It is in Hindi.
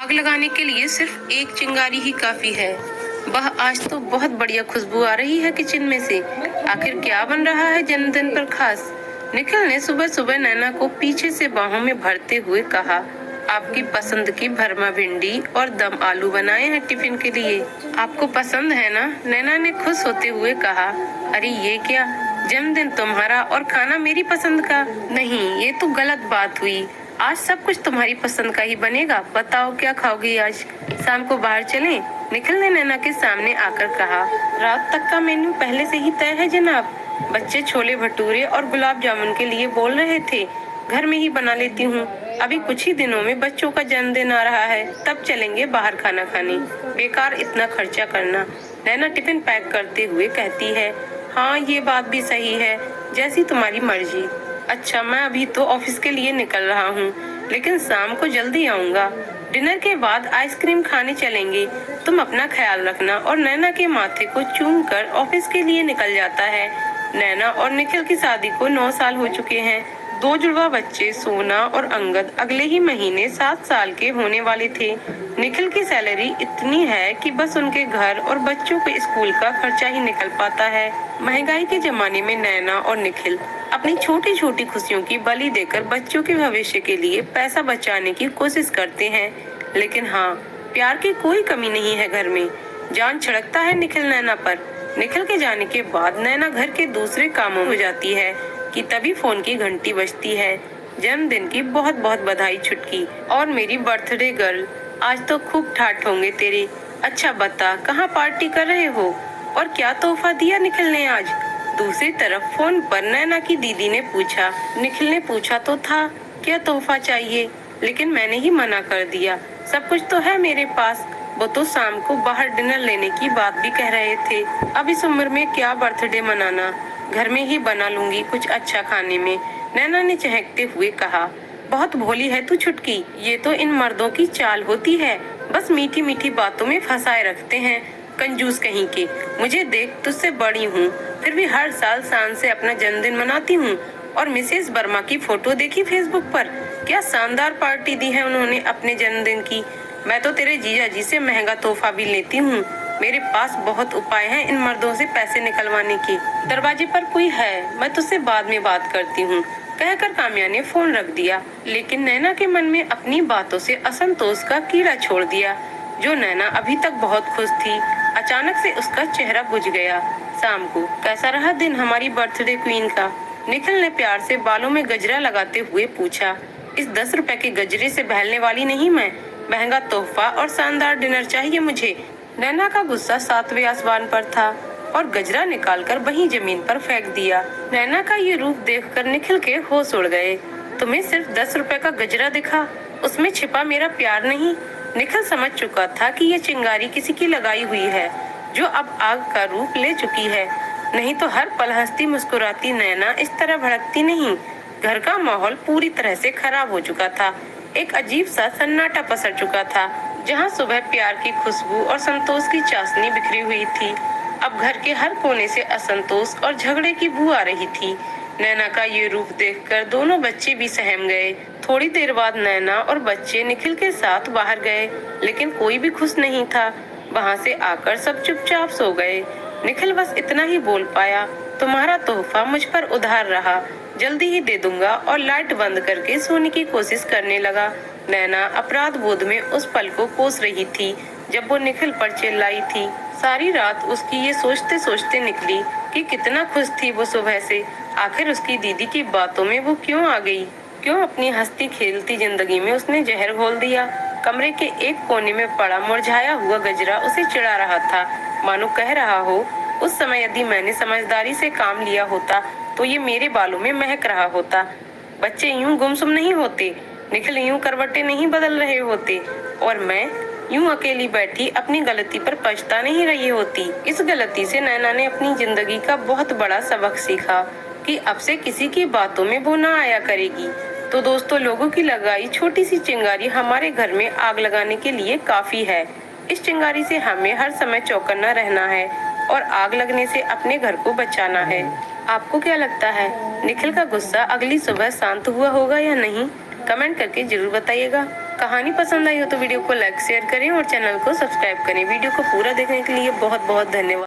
आग लगाने के लिए सिर्फ एक चिंगारी ही काफी है। वह आज तो बहुत बढ़िया खुशबू आ रही है किचन में से। आखिर क्या बन रहा है जन्मदिन पर खास? निखिल ने सुबह सुबह नैना को पीछे से बाहों में भरते हुए कहा, आपकी पसंद की भरमा भिंडी और दम आलू बनाए हैं टिफिन के लिए। आपको पसंद है ना? नैना ने खुश होते हुए कहा। अरे ये क्या, जन्मदिन तुम्हारा और खाना मेरी पसंद का? नहीं, ये तो गलत बात हुई। आज सब कुछ तुम्हारी पसंद का ही बनेगा। बताओ क्या खाओगी आज? शाम को बाहर चलें? निखिल ने नैना के सामने आकर कहा। रात तक का मेन्यू पहले से ही तय है जनाब। बच्चे छोले भटूरे और गुलाब जामुन के लिए बोल रहे थे। घर में ही बना लेती हूँ। अभी कुछ ही दिनों में बच्चों का जन्मदिन आ रहा है, तब चलेंगे बाहर खाना खाने। बेकार इतना खर्चा करना। नैना टिफिन पैक करते हुए कहती है। हाँ, ये बात भी सही है, जैसी तुम्हारी मर्जी। अच्छा, मैं अभी तो ऑफिस के लिए निकल रहा हूँ, लेकिन शाम को जल्दी आऊँगा। डिनर के बाद आइसक्रीम खाने चलेंगे। तुम अपना ख्याल रखना। और नैना के माथे को चूम कर ऑफिस के लिए निकल जाता है। नैना और निखिल की शादी को 9 साल हो चुके हैं। 2 जुड़वा बच्चे सोना और अंगद अगले ही महीने 7 साल के होने वाले थे। निखिल की सैलरी इतनी है कि बस उनके घर और बच्चों के स्कूल का खर्चा ही निकल पाता है। महंगाई के जमाने में नैना और निखिल अपनी छोटी छोटी खुशियों की बलि देकर बच्चों के भविष्य के लिए पैसा बचाने की कोशिश करते हैं। लेकिन हाँ, प्यार की कोई कमी नहीं है घर में। जान छिड़कता है निखिल नैना पर। निखिल के जाने के बाद नैना घर के दूसरे कामों में जाती है कि तभी फोन की घंटी बजती है। जन्मदिन की बहुत बहुत बधाई छुटकी। और मेरी बर्थडे गर्ल, आज तो खूब ठाठ होंगे तेरे। अच्छा बता, कहाँ पार्टी कर रहे हो और क्या तोहफा दिया निखिल ने आज? दूसरी तरफ फोन पर नैना की दीदी ने पूछा। निखिल ने पूछा तो था क्या तोहफा चाहिए, लेकिन मैंने ही मना कर दिया। सब कुछ तो है मेरे पास। वो तो शाम को बाहर डिनर लेने की बात भी कह रहे थे। अब इस उम्र में क्या बर्थडे मनाना, घर में ही बना लूंगी कुछ अच्छा खाने में, नैना ने चहकते हुए कहा। बहुत भोली है तू छुटकी। ये तो इन मर्दों की चाल होती है, बस मीठी मीठी बातों में फंसाए रखते हैं। कंजूस कहीं के। मुझे देख, तुझसे बड़ी हूँ, फिर भी हर साल शान से अपना जन्मदिन मनाती हूँ। और मिसेस वर्मा की फोटो देखी फेसबुक पर? क्या शानदार पार्टी दी है उन्होंने अपने जन्मदिन की। मैं तो तेरे जीजा जी से महंगा तोहफा भी लेती हूँ। मेरे पास बहुत उपाय हैं इन मर्दों से पैसे निकलवाने के। दरवाजे पर कोई है, मैं तुझसे बाद में बात करती हूँ, कहकर काम्या ने फोन रख दिया। लेकिन नैना के मन में अपनी बातों से असंतोष का कीड़ा छोड़ दिया। जो नैना अभी तक बहुत खुश थी, अचानक से उसका चेहरा बुझ गया। शाम को कैसा रहा दिन हमारी बर्थडे क्वीन का? निखिल ने प्यार से बालों में गजरा लगाते हुए पूछा। इस 10 रुपए के गजरे से बहलने वाली नहीं मैं। महंगा तोहफा और शानदार डिनर चाहिए मुझे। नैना का गुस्सा 7वें आसमान पर था और गजरा निकालकर वहीं जमीन पर फेंक दिया। नैना का ये रूप देखकर निखिल के होश उड़ गए। तुम्हें सिर्फ 10 रुपए का गजरा दिखा, उसमें छिपा मेरा प्यार नहीं? निखिल समझ चुका था कि ये चिंगारी किसी की लगाई हुई है, जो अब आग का रूप ले चुकी है। नहीं तो हर पल हंसती मुस्कुराती नैना इस तरह भड़कती नहीं। घर का माहौल पूरी तरह से खराब हो चुका था। एक अजीब सा सन्नाटा पसर चुका था। जहाँ सुबह प्यार की खुशबू और संतोष की चाशनी बिखरी हुई थी, अब घर के हर कोने से असंतोष और झगड़े की बू आ रही थी। नैना का ये रूप देखकर दोनों बच्चे भी सहम गए। थोड़ी देर बाद नैना और बच्चे निखिल के साथ बाहर गए, लेकिन कोई भी खुश नहीं था। वहाँ से आकर सब चुपचाप सो गए। निखिल बस इतना ही बोल पाया, तुम्हारा तोहफा मुझ पर उधार रहा, जल्दी ही दे दूंगा, और लाइट बंद करके सोने की कोशिश करने लगा। नैना अपराध बोध में उस पल को कोस रही थी जब वो निखिल पर चिल्लाई थी। सारी रात उसकी ये सोचते सोचते निकली कि कितना खुश थी वो सुबह से। आखिर उसकी दीदी की बातों में वो क्यों आ गई? क्यों अपनी हंसती खेलती जिंदगी में उसने जहर घोल दिया? कमरे के एक कोने में पड़ा मुरझाया हुआ गजरा उसे चिढ़ा रहा था, मानो कह रहा हो, उस समय यदि मैंने समझदारी से काम लिया होता तो ये मेरे बालों में महक रहा होता। बच्चे यूं गुमसुम नहीं होते, निखिल यूं करवटें नहीं बदल रहे होते, और मैं यूं अकेली बैठी अपनी गलती पर पछता नहीं रही होती। इस गलती से नैना ने अपनी जिंदगी का बहुत बड़ा सबक सीखा कि अब से किसी की बातों में वो ना आया करेगी। तो दोस्तों, लोगों की लगाई छोटी सी चिंगारी हमारे घर में आग लगाने के लिए काफी है। इस चिंगारी से हमें हर समय चौकन्ना रहना है और आग लगने से अपने घर को बचाना है। आपको क्या लगता है, निखिल का गुस्सा अगली सुबह शांत हुआ होगा या नहीं? कमेंट करके जरूर बताइएगा। कहानी पसंद आई हो तो वीडियो को लाइक शेयर करें और चैनल को सब्सक्राइब करें। वीडियो को पूरा देखने के लिए बहुत बहुत धन्यवाद।